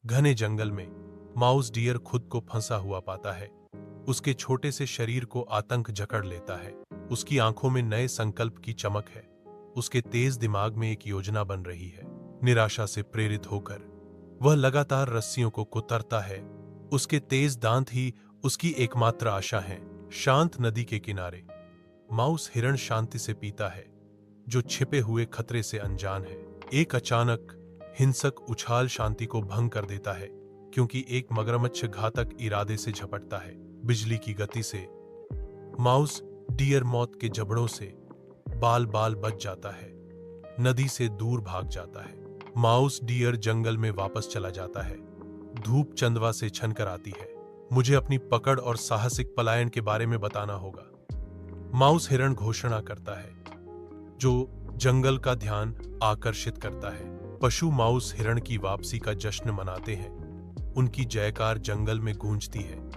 घने जंगल में mouse dear खुद को फंसा हुआ पाता है। उसके छोटे से शरीर को आतंक जकड़ लेता है। उसकी आंखों में नए संकल्प की चमक है। उसके तेज दिमाग में एक योजना बन रही है। निराशा से प्रेरित होकर वह लगातार रस्सियों को कुतरता है। उसके तेज दांत ही उसकी एकमात्र आशा हैं। शांत नदी के किनारे माउस हिरण शांति से पीता है, जो छिपे हुए खतरे से अनजान है। एक अचानक हिंसक उछाल शांति को भंग कर देता है, क्योंकि एक मगरमच्छ घातक इरादे से झपटता है। बिजली की गति से माउस डियर मौत के जबड़ों से बाल बाल बच जाता है, नदी से दूर भाग जाता है। माउस डियर जंगल में वापस चला जाता है। धूप चंदवा से छनकर आती है। मुझे अपनी पकड़ और साहसिक पलायन के बारे में बताना होगा, माउस हिरण घोषणा करता है, जो जंगल का ध्यान आकर्षित करता है। पशु माउस हिरण की वापसी का जश्न मनाते हैं। उनकी जयकार जंगल में गूंजती है।